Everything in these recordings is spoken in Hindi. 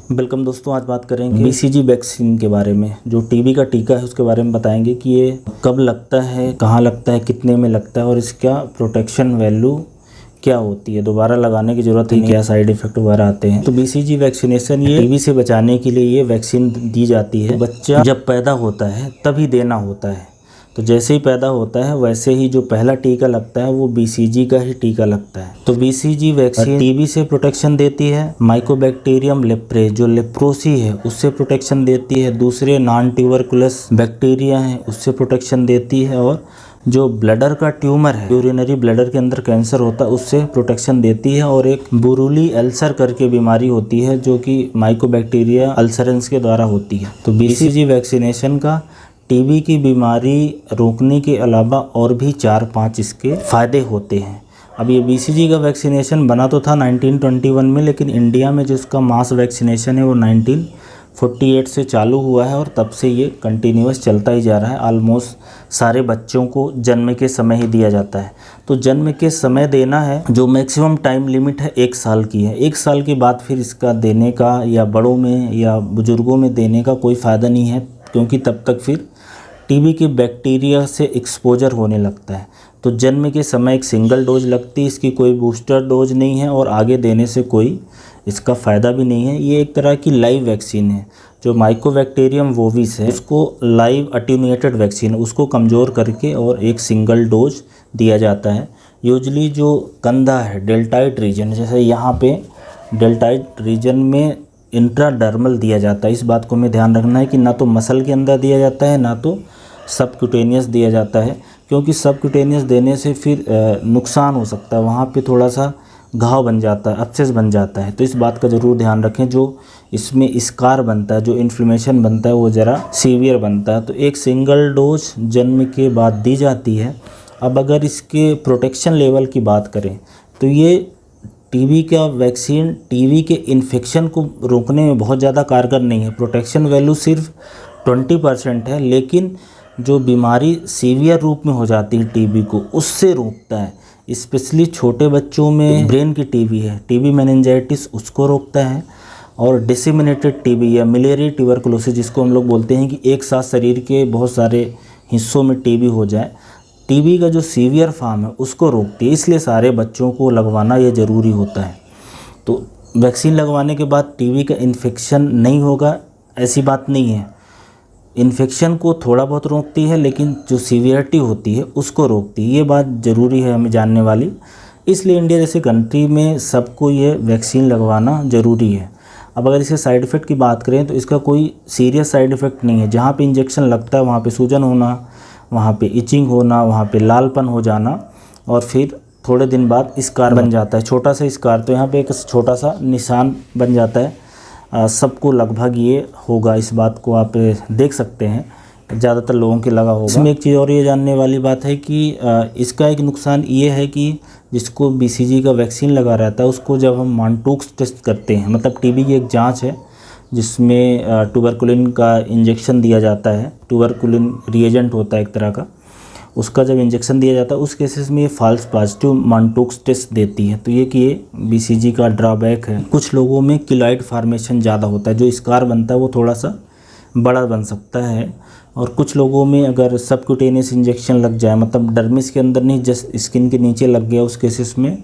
वेलकम दोस्तों, आज बात करेंगे बीसीजी वैक्सीन के बारे में। जो टीबी का टीका है उसके बारे में बताएंगे कि ये कब लगता है, कहाँ लगता है, कितने में लगता है और इसका प्रोटेक्शन वैल्यू क्या होती है, दोबारा लगाने की ज़रूरत है, क्या साइड इफ़ेक्ट वगैरह आते हैं। तो बीसीजी वैक्सीनेशन ये टीबी से बचाने के लिए ये वैक्सीन दी जाती है। बच्चा जब पैदा होता है तभी देना होता है। तो जैसे ही पैदा होता है वैसे ही जो पहला टीका लगता है वो बीसीजी का ही टीका लगता है। तो बीसीजी वैक्सीन टीबी से प्रोटेक्शन देती है, माइकोबैक्टीरियम लेप्रे जो लेप्रोसी है उससे प्रोटेक्शन देती है, दूसरे नॉन ट्यूबरकुलस बैक्टीरिया हैं उससे प्रोटेक्शन देती है, और जो ब्लडर का ट्यूमर है, यूरिनरी ब्लडर के अंदर कैंसर होता है उससे प्रोटेक्शन देती है, और एक बुरुली अल्सर करके बीमारी होती है जो कि माइकोबैक्टीरिया अल्सरेंस के द्वारा होती है। तो बीसीजी वैक्सीनेशन का टीबी की बीमारी रोकने के अलावा और भी 4-5 इसके फ़ायदे होते हैं। अब ये बीसीजी का वैक्सीनेशन बना तो था 1921 में, लेकिन इंडिया में जो इसका मास वैक्सीनेशन है वो 1948 से चालू हुआ है और तब से ये कंटिन्यूअस चलता ही जा रहा है। ऑलमोस्ट सारे बच्चों को जन्म के समय ही दिया जाता है। तो जन्म के समय देना है, जो मैक्सिमम टाइम लिमिट है 1 साल की है। 1 साल के बाद फिर इसका देने का या बड़ों में या बुज़ुर्गों में देने का कोई फ़ायदा नहीं है, क्योंकि तब तक फिर टीबी के बैक्टीरिया से एक्सपोजर होने लगता है। तो जन्म के समय एक सिंगल डोज लगती है, इसकी कोई बूस्टर डोज नहीं है और आगे देने से कोई इसका फ़ायदा भी नहीं है। ये एक तरह की लाइव वैक्सीन है। जो माइकोबैक्टीरियम वोविस है उसको लाइव अटेन्यूएटेड वैक्सीन है, उसको कमज़ोर करके और एक सिंगल डोज दिया जाता है। यूजली जो कंधा है, डेल्टाइड रीजन, जैसे यहाँ पे डेल्टाइड रीजन में इंट्राडर्मल दिया जाता है। इस बात को हमें ध्यान रखना है कि ना तो मसल के अंदर दिया जाता है, ना तो सबक्यूटेनियस दिया जाता है, क्योंकि सबक्यूटेनियस देने से फिर नुकसान हो सकता है, वहाँ पे थोड़ा सा घाव बन जाता है, एब्सेस बन जाता है। तो इस बात का ज़रूर ध्यान रखें। जो इसमें स्कार बनता है, जो इन्फ्लेमेशन बनता है वो ज़रा सीवियर बनता है। तो एक सिंगल डोज जन्म के बाद दी जाती है। अब अगर इसके प्रोटेक्शन लेवल की बात करें तो ये टीबी का वैक्सीन टीबी के इन्फेक्शन को रोकने में बहुत ज़्यादा कारगर नहीं है। प्रोटेक्शन वैल्यू सिर्फ 20% है, लेकिन जो बीमारी सीवियर रूप में हो जाती है टीबी को, उससे रोकता है। स्पेशली छोटे बच्चों में ब्रेन की टीबी है, टीबी मेनिंजाइटिस, उसको रोकता है। और डिसेमिनेटेड टीबी या मिलियरी ट्यूबरकुलोसिस, जिसको हम लोग बोलते हैं कि एक साथ शरीर के बहुत सारे हिस्सों में टीबी हो जाए, टीबी का जो सीवियर फॉर्म है उसको रोकती है। इसलिए सारे बच्चों को लगवाना ये ज़रूरी होता है। तो वैक्सीन लगवाने के बाद टीबी का इन्फेक्शन नहीं होगा ऐसी बात नहीं है। इन्फेक्शन को थोड़ा बहुत रोकती है, लेकिन जो सीवियरिटी होती है उसको रोकती है। ये बात ज़रूरी है हमें जानने वाली। इसलिए इंडिया जैसे कंट्री में सबको ये वैक्सीन लगवाना ज़रूरी है। अब अगर इसके साइड इफ़ेक्ट की बात करें तो इसका कोई सीरियस साइड इफ़ेक्ट नहीं है। जहाँ पे इंजेक्शन लगता है वहाँ पे सूजन होना, वहाँ पे इचिंग होना, वहाँ पे लालपन हो जाना, और फिर थोड़े दिन बाद स्कार बन जाता है, छोटा सा स्कार। तो यहाँ पे एक छोटा सा निशान बन जाता है। सबको लगभग ये होगा, इस बात को आप देख सकते हैं, ज़्यादातर लोगों के लगा होगा। इसमें एक चीज़ और ये जानने वाली बात है कि इसका एक नुकसान ये है कि जिसको बीसीजी का वैक्सीन लगा रहता है उसको जब हम मॉन्टूक्स टेस्ट करते हैं, मतलब टीबी की एक जाँच है जिसमें ट्यूबरकुलिन का इंजेक्शन दिया जाता है। ट्यूबरकुलिन रिएजेंट होता है एक तरह का, उसका जब इंजेक्शन दिया जाता है उस केसेस में ये फॉल्स पॉजिटिव मॉन्टूक्स टेस्ट देती है। तो ये कि ये बीसीजी का ड्रॉबैक है। कुछ लोगों में किलॉइड फॉर्मेशन ज़्यादा होता है, जो स्कार बनता है वो थोड़ा सा बड़ा बन सकता है। और कुछ लोगों में अगर सबक्यूटेनियस इंजेक्शन लग जाए, मतलब डर्मिस के अंदर नहीं, जस्ट स्किन के नीचे लग गया, उस केसेस में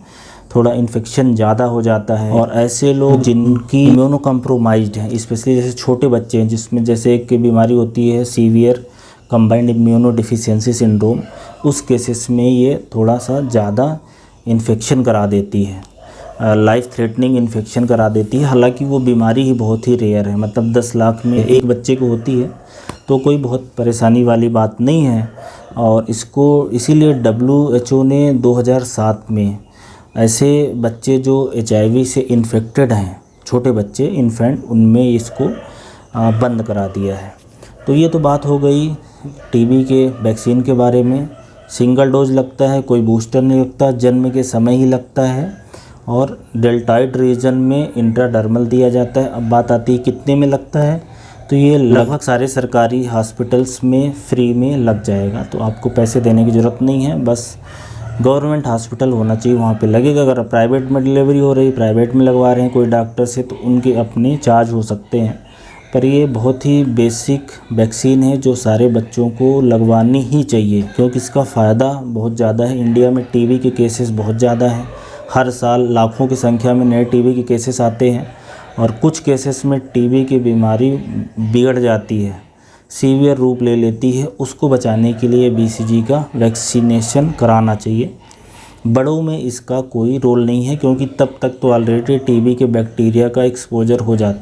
थोड़ा इन्फेक्शन ज़्यादा हो जाता है। और ऐसे लोग जिनकी इम्यूनो कम्प्रोमाइज्ड हैं, स्पेशली जैसे छोटे बच्चे हैं जिसमें जैसे एक बीमारी होती है severe combined immuno deficiency syndrome, उस केसेस में ये थोड़ा सा ज़्यादा इन्फेक्शन करा देती है, लाइफ थ्रेटनिंग इन्फेक्शन करा देती है। हालांकि वो बीमारी ही बहुत ही रेयर है, मतलब 10 लाख में एक बच्चे को होती है, तो कोई बहुत परेशानी वाली बात नहीं है। और इसको इसीलिए WHO ने 2007 में ऐसे बच्चे जो HIV से इन्फेक्टेड हैं, छोटे बच्चे इन्फेंट, उनमें इसको बंद करा दिया है। तो ये तो बात हो गई टीबी के वैक्सीन के बारे में। सिंगल डोज लगता है, कोई बूस्टर नहीं लगता, जन्म के समय ही लगता है, और डेल्टाइड रीजन में इंट्राडर्मल दिया जाता है। अब बात आती है कितने में लगता है, तो ये लगभग सारे सरकारी हॉस्पिटल्स में फ्री में लग जाएगा। तो आपको पैसे देने की ज़रूरत नहीं है, बस गवर्नमेंट हॉस्पिटल होना चाहिए, वहाँ पे लगेगा। अगर प्राइवेट में डिलीवरी हो रही, प्राइवेट में लगवा रहे हैं कोई डॉक्टर से, तो उनके अपने चार्ज हो सकते हैं। पर ये बहुत ही बेसिक वैक्सीन है जो सारे बच्चों को लगवानी ही चाहिए, क्योंकि इसका फ़ायदा बहुत ज़्यादा है। इंडिया में टीबी के केसेस बहुत ज़्यादा हैं, हर साल लाखों की संख्या में नए टीबी के केसेस आते हैं, और कुछ केसेस में टीबी की बीमारी बिगड़ जाती है, सीवियर रूप ले लेती है। उसको बचाने के लिए BCG का वैक्सीनेशन कराना चाहिए। बड़ों में इसका कोई रोल नहीं है, क्योंकि तब तक तो ऑलरेडी टीबी के बैक्टीरिया का एक्सपोजर हो जाता है।